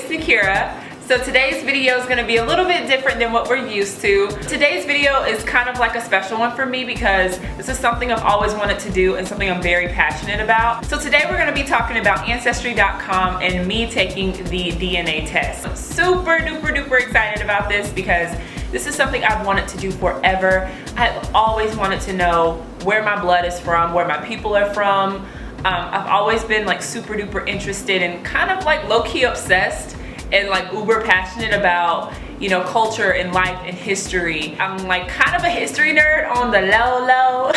it's Nakira. So today's video is going to be a little bit different than what we're used to. Today's video is kind of like a special one for me because this is something I've always wanted to do and something I'm very passionate about. So today we're going to be talking about Ancestry.com and me taking the DNA test. I'm super duper excited about this because this is something I've wanted to do forever. I've always wanted to know where my blood is from, where my people are from. I've always been like super duper interested and kind of like low-key obsessed and like uber passionate about, you know, culture and life and history. I'm like kind of a history nerd on the low.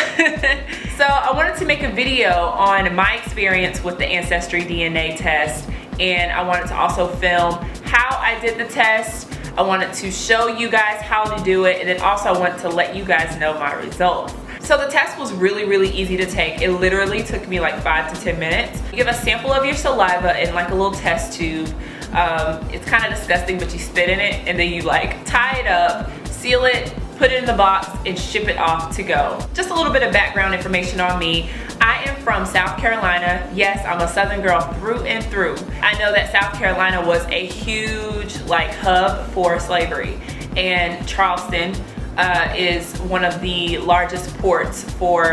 So I wanted to make a video on my experience with the Ancestry DNA test, and I wanted to also film how I did the test. I wanted to show you guys how to do it, and then also I wanted to let you guys know my results. So the test was really easy to take. It literally took me like 5 to 10 minutes. You give a sample of your saliva in like a little test tube. It's kind of disgusting, but you spit in it and then you like tie it up, seal it, put it in the box, and ship it off to go. Just a little bit of background information on me. I am from South Carolina. Yes, I'm a Southern girl through and through. I know that South Carolina was a huge like hub for slavery, and Charleston is one of the largest ports for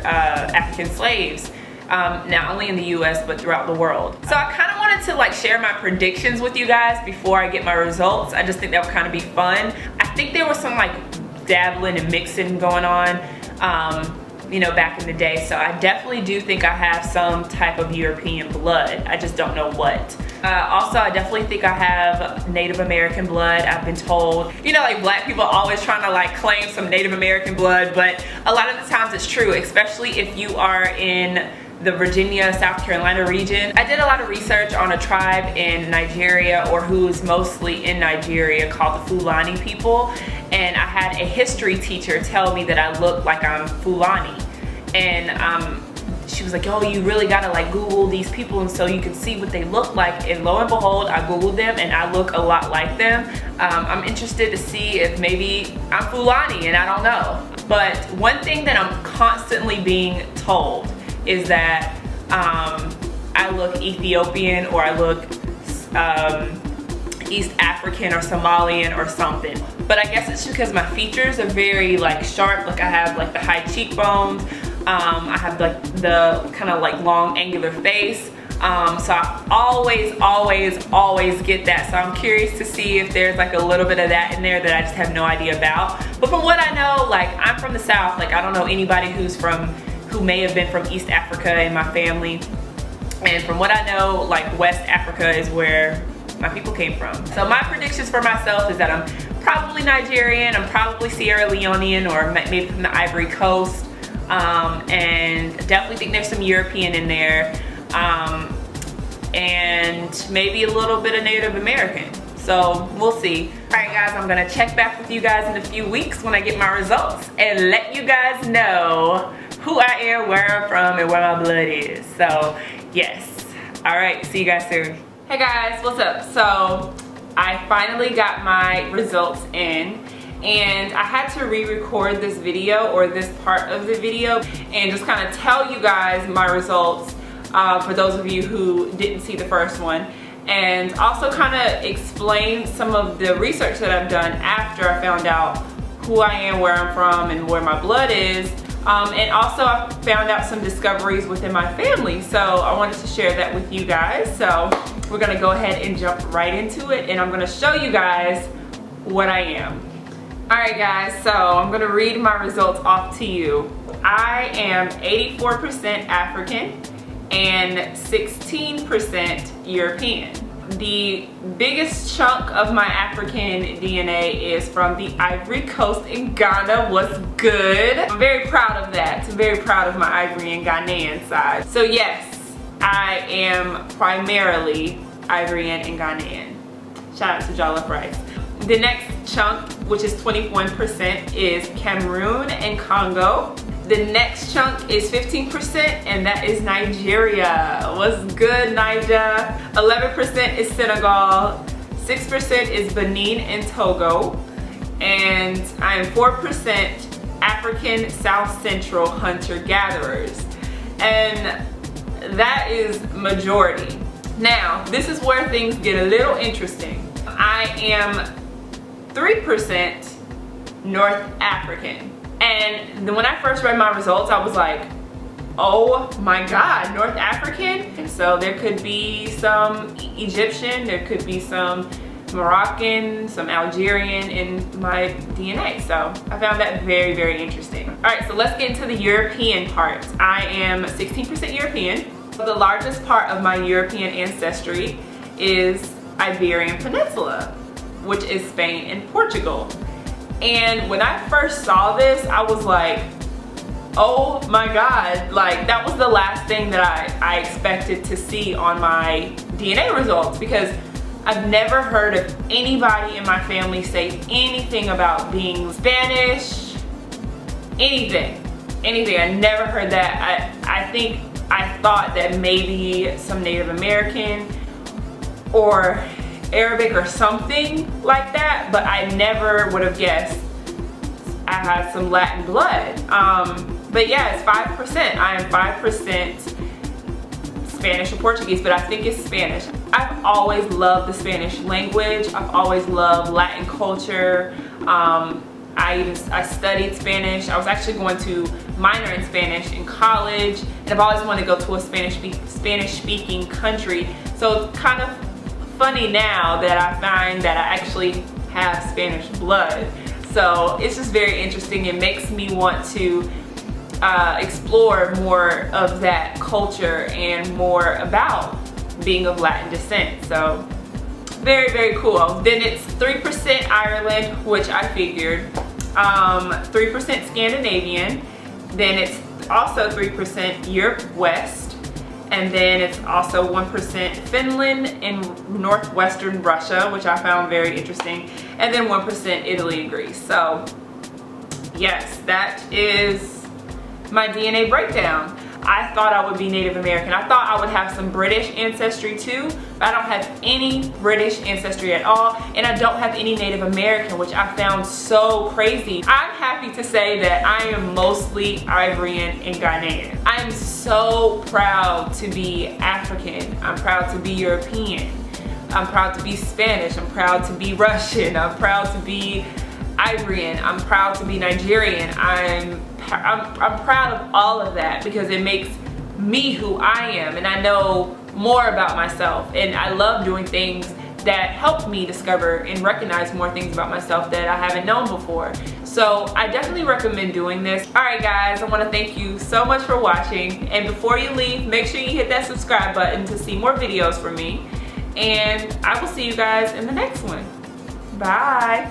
African slaves, not only in the US but throughout the world. So I kind of wanted to like share my predictions with you guys before I get my results. I just think that would kind of be fun. I think there was some like dabbling and mixing going on, you know, back in the day. So I definitely do think I have some type of European blood. I just don't know what. Also, I definitely think I have Native American blood. I've been told, you know, like black people always trying to like claim some Native American blood, but a lot of the times it's true, especially if you are in the Virginia, South Carolina region. I did a lot of research on a tribe in Nigeria, or who's mostly in Nigeria, called the Fulani people. And I had a history teacher tell me that I look like I'm Fulani. And she was like, oh, you really gotta like Google these people and so you can see what they look like. And lo and behold, I Googled them and I look a lot like them. I'm interested to see if maybe I'm Fulani, and I don't know. But one thing that I'm constantly being told is that I look Ethiopian, or I look East African or Somalian or something. But I guess it's just because my features are very like sharp. Like I have like the high cheekbones. I have like the kind of like long angular face. So I always get that. So I'm curious to see if there's like a little bit of that in there that I just have no idea about. But from what I know, like I'm from the South. Like I don't know anybody who may have been from East Africa in my family. And from what I know, like West Africa is where my people came from. So my predictions for myself is that I'm probably Nigerian, I'm probably Sierra Leonean, or maybe from the Ivory Coast. And definitely think there's some European in there. And maybe a little bit of Native American. So we'll see. Alright guys, I'm gonna check back with you guys in a few weeks when I get my results and let you guys know who I am, where I'm from, and where my blood is. So yes. Alright, see you guys soon. Hey guys, what's up? So I finally got my results in, and I had to re-record this video, or this part of the video, and just kind of tell you guys my results for those of you who didn't see the first one, and also kind of explain some of the research that I've done after I found out who I am, where I'm from, and where my blood is. And also I found out some discoveries within my family, so I wanted to share that with you guys. So we're gonna go ahead and jump right into it, and I'm gonna show you guys what I am. Alright guys, so I'm gonna read my results off to you. I am 84% African and 16% European. The biggest chunk of my African DNA is from the Ivory Coast in Ghana. What's good? I'm very proud of that. I'm very proud of my Ivory and Ghanaian side. So yes, I am primarily Ivorian and Ghanaian. Shout out to Jollof Rice. The next chunk, which is 21%, is Cameroon and Congo. The next chunk is 15%, and that is Nigeria. What's good, Niger? 11% is Senegal. 6% is Benin and Togo. And I am 4% African South Central hunter-gatherers. And that is majority. Now, this is where things get a little interesting. I am 3% North African. And when I first read my results, I was like, oh my God, North African? And so there could be some Egyptian, there could be some Moroccan, some Algerian in my DNA. So I found that very, very interesting. All right, so let's get into the European part. I am 16% European. The largest part of my European ancestry is Iberian Peninsula, which is Spain and Portugal. And when I first saw this, I was like, oh my God, like that was the last thing that I expected to see on my DNA results, because I've never heard of anybody in my family say anything about being Spanish, anything. I never heard that. I thought that maybe some Native American or Arabic or something like that, but I never would have guessed I had some Latin blood. But yeah, it's 5%. I am 5% Spanish or Portuguese, but I think it's Spanish. I've always loved the Spanish language. I've always loved Latin culture. I studied Spanish. I was actually going to minor in Spanish in college, and I've always wanted to go to a Spanish-speaking country. So it's kind of funny now that I find that I actually have Spanish blood. So it's just very interesting. It makes me want to explore more of that culture and more about being of Latin descent. So very, very cool. Then it's 3% Ireland, which I figured, 3% Scandinavian, then it's also 3% Europe West, and then it's also 1% Finland and northwestern Russia, which I found very interesting, and then 1% Italy and Greece. So yes, that is my DNA breakdown. I thought I would be Native American. I thought I would have some British ancestry too, but I don't have any British ancestry at all, and I don't have any Native American, which I found so crazy. I'm happy to say that I am mostly Ivorian and Ghanaian. I am so proud to be African. I'm proud to be European. I'm proud to be Spanish. I'm proud to be Russian. I'm proud to be Ivorian. I'm proud to be Nigerian. I'm proud of all of that because it makes me who I am, and I know more about myself, and I love doing things that help me discover and recognize more things about myself that I haven't known before. So I definitely recommend doing this. Alright guys, I want to thank you so much for watching, and before you leave, make sure you hit that subscribe button to see more videos from me, and I will see you guys in the next one. Bye!